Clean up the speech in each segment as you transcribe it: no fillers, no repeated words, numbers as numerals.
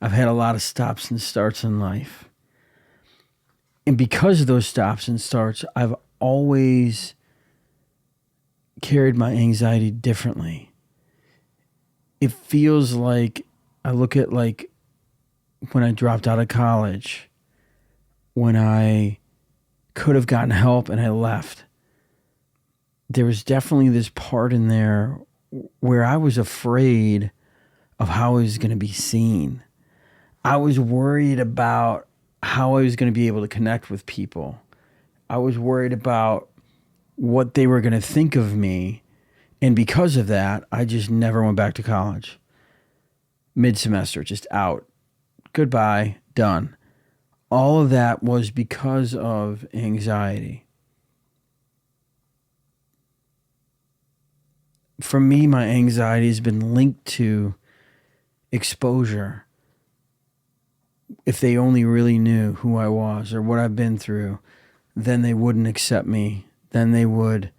I've had a lot of stops and starts in life. And because of those stops and starts, I've always carried my anxiety differently. It feels like I look at like when I dropped out of college, when I could have gotten help and I left. There was definitely this part in there where I was afraid of how I was going to be seen. I was worried about how I was going to be able to connect with people. I was worried about what they were going to think of me. And because of that, I just never went back to college. Mid-semester, just out. Goodbye, done. All of that was because of anxiety. For me, my anxiety has been linked to exposure. If they only really knew who I was or what I've been through, then they wouldn't accept me. Then they would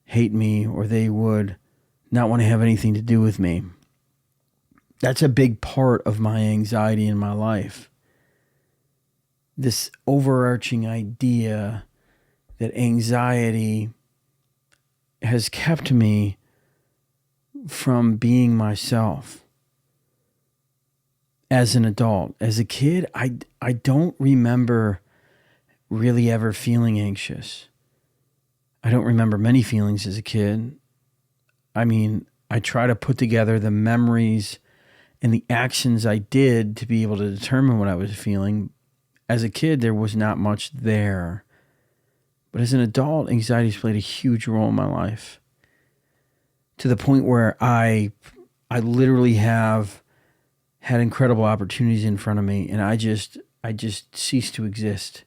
hate me, or they would not want to have anything to do with me. That's a big part of my anxiety in my life. This overarching idea that anxiety has kept me from being myself. As an adult, as a kid, I don't remember really ever feeling anxious. I don't remember many feelings as a kid. I mean, I try to put together the memories and the actions I did to be able to determine what I was feeling. As a kid, there was not much there. But as an adult, anxiety's played a huge role in my life. To the point where I literally have had incredible opportunities in front of me, and I just cease to exist.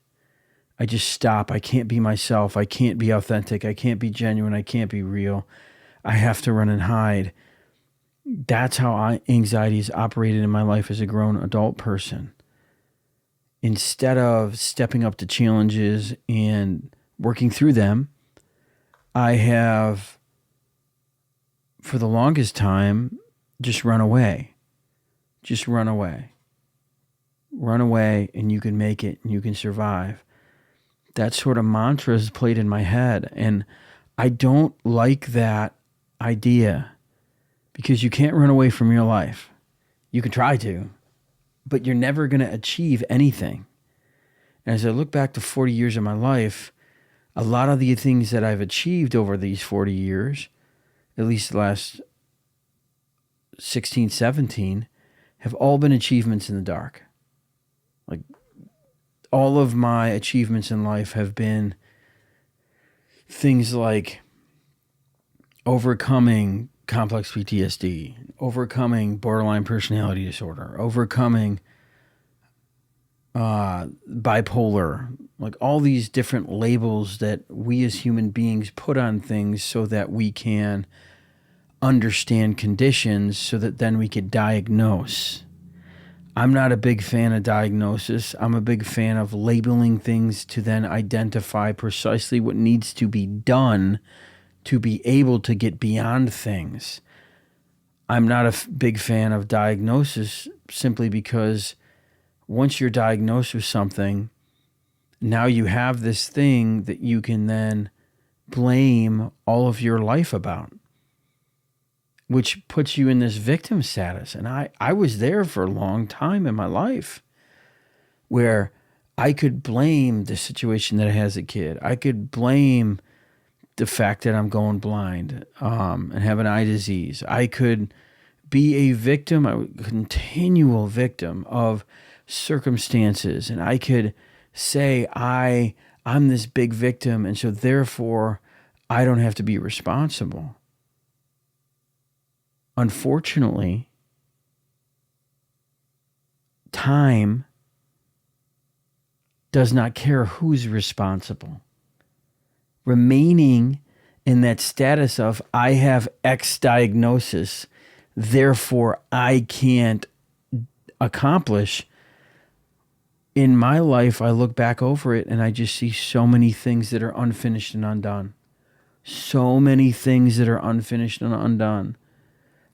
I just stop. I can't be myself. I can't be authentic. I can't be genuine. I can't be real. I have to run and hide. That's how anxiety has operated in my life as a grown adult person. Instead of stepping up to challenges and working through them, I have, for the longest time, just run away. Just run away. Run away and you can make it and you can survive. That sort of mantra is played in my head. And I don't like that idea, because you can't run away from your life. You can try to, but you're never going to achieve anything. And as I look back to 40 years of my life, a lot of the things that I've achieved over these 40 years, at least the last 16, 17, have all been achievements in the dark. Like, all of my achievements in life have been things like overcoming complex PTSD, overcoming borderline personality disorder, overcoming bipolar, like all these different labels that we as human beings put on things so that we can understand conditions so that then we could diagnose. I'm not a big fan of diagnosis. I'm a big fan of labeling things to then identify precisely what needs to be done to be able to get beyond things. I'm not a big fan of diagnosis simply because once you're diagnosed with something, now you have this thing that you can then blame all of your life about, which puts you in this victim status. And I was there for a long time in my life where I could blame the situation that I had as a kid. I could blame the fact that I'm going blind and have an eye disease. I could be a victim, a continual victim of circumstances. And I could say I'm this big victim, and so therefore I don't have to be responsible. Unfortunately, time does not care who's responsible. Remaining in that status of I have X diagnosis, therefore I can't accomplish. In my life, I look back over it and I just see so many things that are unfinished and undone. So many things that are unfinished and undone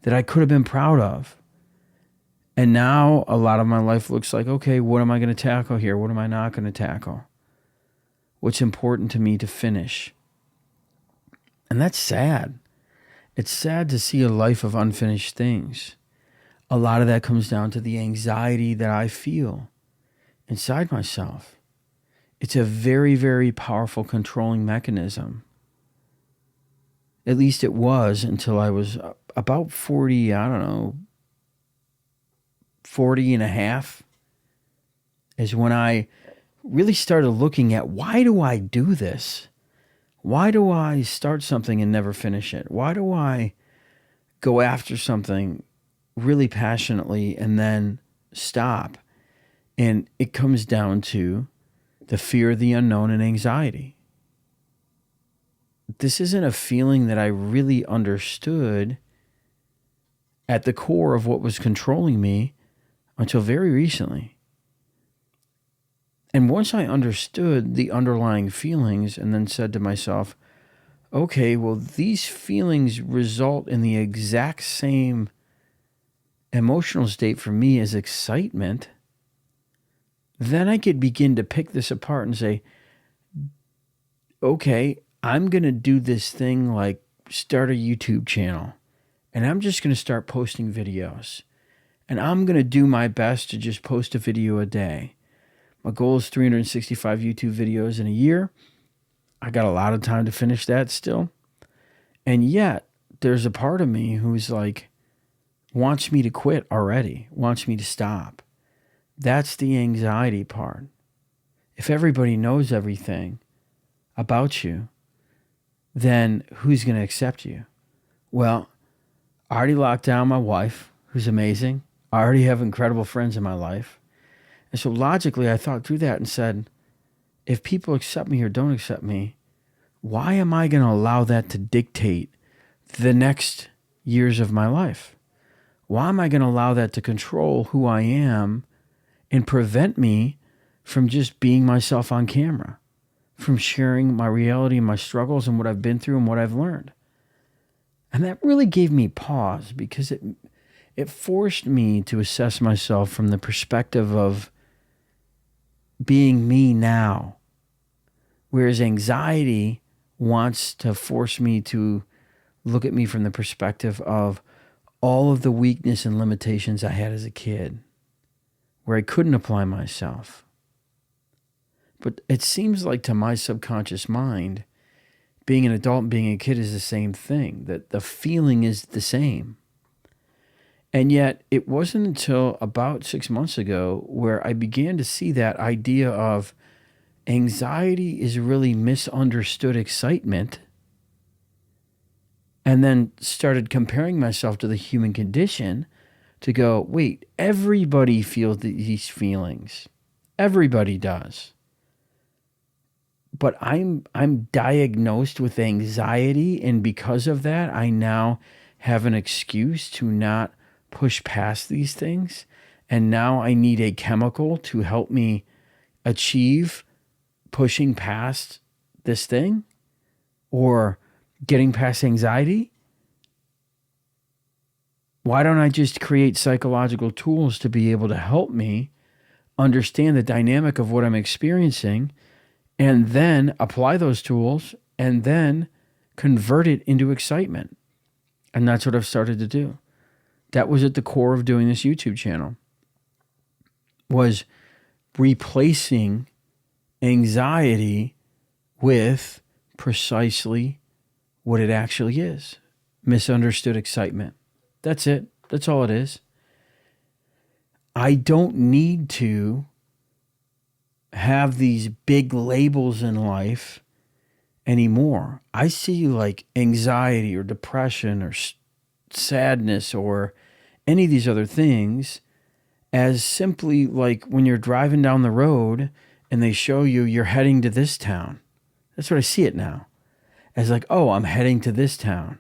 that I could have been proud of. And now a lot of my life looks like, okay, what am I going to tackle here? What am I not going to tackle? What's important to me to finish? And that's sad. It's sad to see a life of unfinished things. A lot of that comes down to the anxiety that I feel inside myself. It's a very, very powerful controlling mechanism. At least it was until I was about 40, 40 and a half is when I really started looking at, why do I do this? Why do I start something and never finish it? Why do I go after something really passionately and then stop? And it comes down to the fear of the unknown and anxiety. This isn't a feeling that I really understood at the core of what was controlling me until very recently. And once I understood the underlying feelings and then said to myself, okay, well, these feelings result in the exact same emotional state for me as excitement, then I could begin to pick this apart and say, okay, I'm going to do this thing like start a YouTube channel, and I'm just going to start posting videos. And I'm going to do my best to just post a video a day. My goal is 365 YouTube videos in a year. I got a lot of time to finish that still. And yet, there's a part of me who's like, wants me to quit already, wants me to stop. That's the anxiety part. If everybody knows everything about you, then who's going to accept you? Well, I already locked down my wife, who's amazing. I already have incredible friends in my life. And so logically, I thought through that and said, if people accept me or don't accept me, why am I going to allow that to dictate the next years of my life? Why am I going to allow that to control who I am and prevent me from just being myself on camera, from sharing my reality and my struggles and what I've been through and what I've learned? And that really gave me pause, because it forced me to assess myself from the perspective of being me now. Whereas anxiety wants to force me to look at me from the perspective of all of the weakness and limitations I had as a kid, where I couldn't apply myself. But it seems like to my subconscious mind, being an adult and being a kid is the same thing, that the feeling is the same. And yet it wasn't until about 6 months ago where I began to see that idea of anxiety is really misunderstood excitement, and then started comparing myself to the human condition to go, wait, everybody feels these feelings. Everybody does. But I'm diagnosed with anxiety, and because of that, I now have an excuse to not push past these things. And now I need a chemical to help me achieve pushing past this thing or getting past anxiety. Why don't I just create psychological tools to be able to help me understand the dynamic of what I'm experiencing, and then apply those tools and then convert it into excitement? And that's what I've started to do. That was at the core of doing this YouTube channel, was replacing anxiety with precisely what it actually is: misunderstood excitement. That's it. That's all it is. I don't need to have these big labels in life anymore. I see like anxiety or depression or sadness or any of these other things as simply like when you're driving down the road and they show you you're heading to this town. That's what I see it now. As like, oh, I'm heading to this town.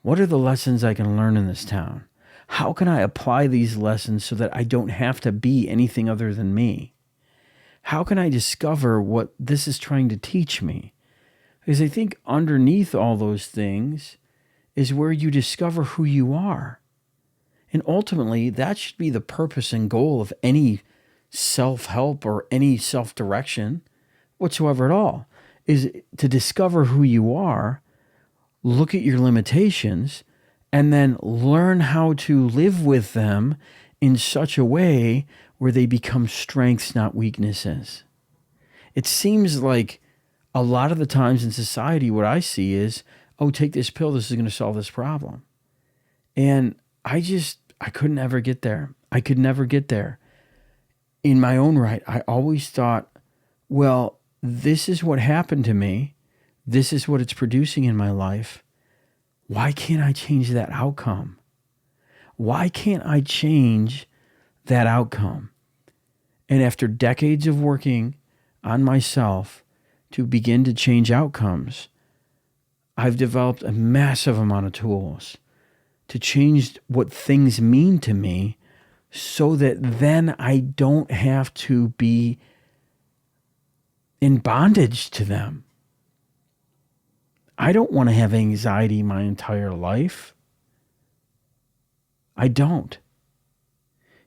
What are the lessons I can learn in this town? How can I apply these lessons so that I don't have to be anything other than me? How can I discover what this is trying to teach me? Because I think underneath all those things is where you discover who you are. And ultimately, that should be the purpose and goal of any self-help or any self-direction whatsoever at all, is to discover who you are, look at your limitations, and then learn how to live with them in such a way where they become strengths, not weaknesses. It seems like a lot of the times in society, what I see is, oh, take this pill, this is going to solve this problem. And I couldn't ever get there. I could never get there. In my own right, I always thought, well, this is what happened to me. This is what it's producing in my life. Why can't I change that outcome? Why can't I change that outcome? And after decades of working on myself to begin to change outcomes, I've developed a massive amount of tools to change what things mean to me so that then I don't have to be in bondage to them. I don't want to have anxiety my entire life. I don't.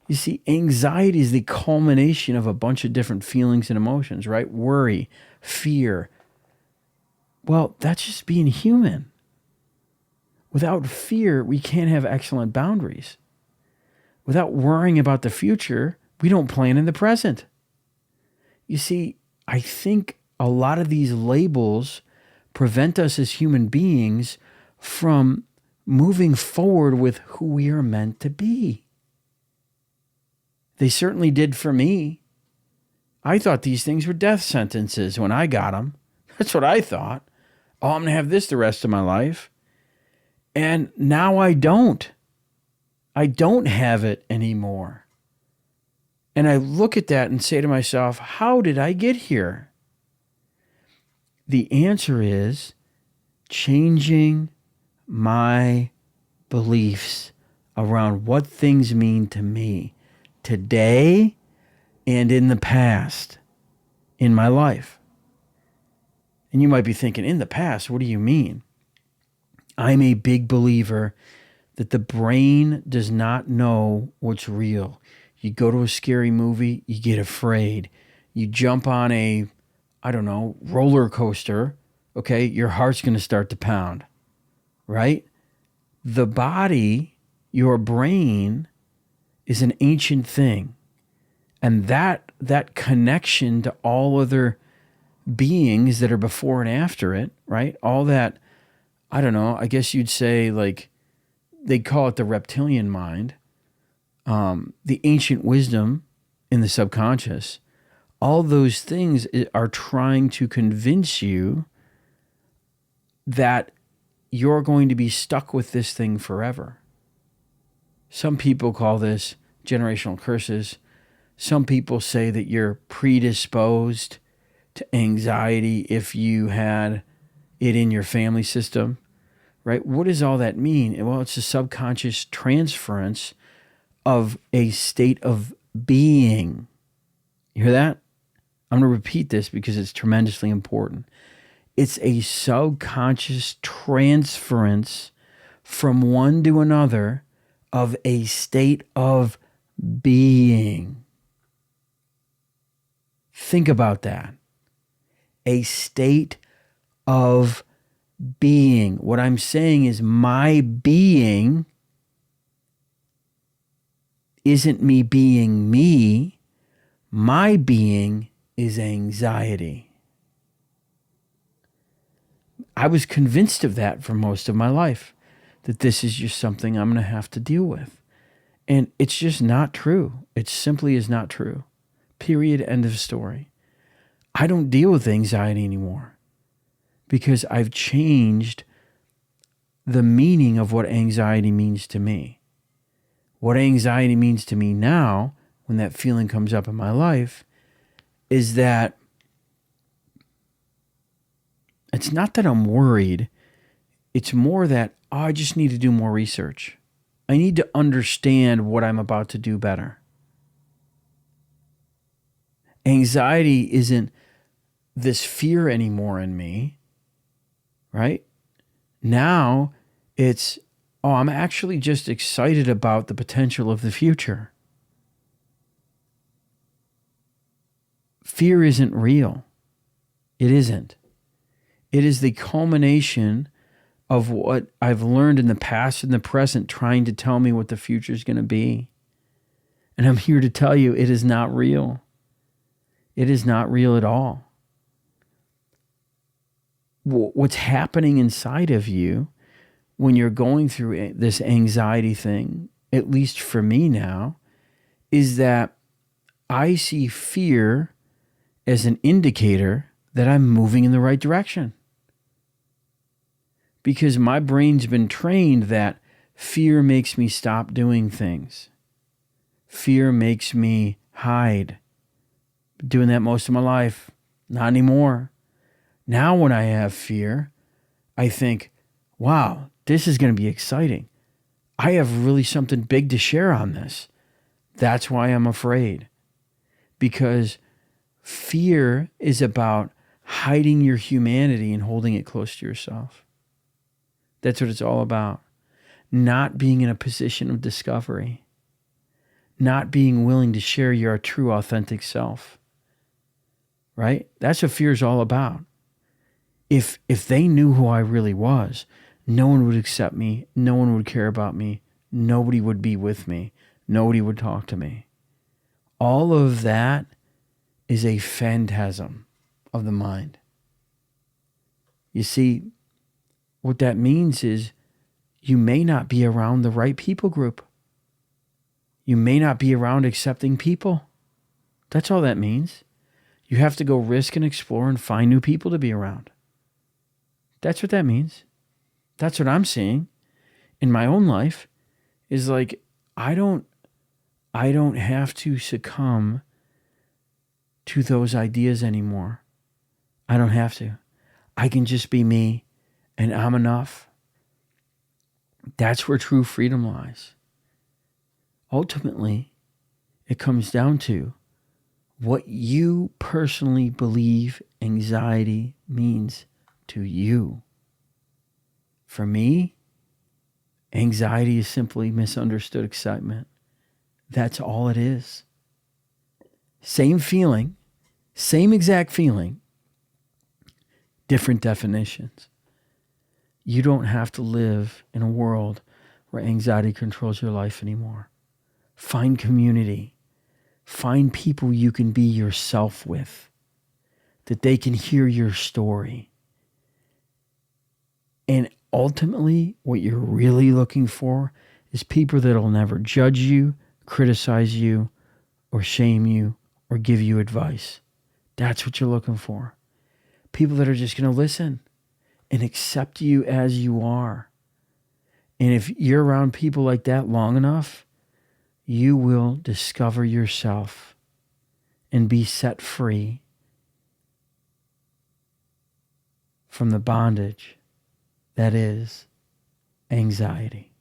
You see, anxiety is the culmination of a bunch of different feelings and emotions, right? Worry, fear. Well, that's just being human. Without fear, we can't have excellent boundaries. Without worrying about the future, we don't plan in the present. You see, I think a lot of these labels prevent us as human beings from moving forward with who we are meant to be. They certainly did for me. I thought these things were death sentences when I got them. That's what I thought. Oh, I'm going to have this the rest of my life. And now I don't. I don't have it anymore. And I look at that and say to myself, how did I get here? The answer is changing my beliefs around what things mean to me today and in the past in my life. And you might be thinking, in the past, what do you mean? I'm a big believer that the brain does not know what's real. You go to a scary movie, you get afraid. You jump on a, roller coaster, okay? Your heart's going to start to pound, right? The body, your brain, is an ancient thing. And that connection to all other beings that are before and after it, right? All that, I guess you'd say, like, they call it the reptilian mind, the ancient wisdom in the subconscious. All those things are trying to convince you that you're going to be stuck with this thing forever. Some people call this generational curses. Some people say that you're predisposed to anxiety if you had it in your family system, right? What does all that mean? Well, it's a subconscious transference of a state of being. You hear that? I'm going to repeat this because it's tremendously important. It's a subconscious transference from one to another of a state of being. Think about that. A state of being. What I'm saying is my being isn't me being me. My being is anxiety. I was convinced of that for most of my life, that this is just something I'm going to have to deal with. And it's just not true. It simply is not true. Period. End of story. I don't deal with anxiety anymore because I've changed the meaning of what anxiety means to me. What anxiety means to me now, when that feeling comes up in my life, is that it's not that I'm worried. It's more that I just need to do more research. I need to understand what I'm about to do better. Anxiety isn't this fear anymore in me, right? Now it's Oh, I'm actually just excited about the potential of the future. Fear isn't real. It isn't. It is the culmination of what I've learned in the past and the present trying to tell me what the future is going to be. And I'm here to tell you it is not real. It is not real at all. What's happening inside of you when you're going through this anxiety thing, at least for me now, is that I see fear as an indicator that I'm moving in the right direction. Because my brain's been trained that fear makes me stop doing things. Fear makes me hide. Been doing that most of my life. Not anymore. Now when I have fear, I think, wow, this is going to be exciting. I have really something big to share on this. That's why I'm afraid. Because fear is about hiding your humanity and holding it close to yourself. That's what it's all about. Not being in a position of discovery. Not being willing to share your true, authentic self. Right? That's what fear is all about. If they knew who I really was, no one would accept me. No one would care about me. Nobody would be with me. Nobody would talk to me. All of that is a phantasm of the mind. You see, what that means is you may not be around the right people group. You may not be around accepting people. That's all that means. You have to go risk and explore and find new people to be around. That's what that means. That's what I'm seeing in my own life is like, I don't have to succumb to those ideas anymore. I don't have to. I can just be me and I'm enough. That's where true freedom lies. Ultimately, it comes down to what you personally believe anxiety means to you. For me, anxiety is simply misunderstood excitement. That's all it is. Same feeling, same exact feeling, different definitions. You don't have to live in a world where anxiety controls your life anymore. Find community. Find people you can be yourself with, that they can hear your story. And ultimately, what you're really looking for is people that will never judge you, criticize you, or shame you, or give you advice. That's what you're looking for. People that are just going to listen and accept you as you are. And if you're around people like that long enough, you will discover yourself and be set free from the bondage that is anxiety.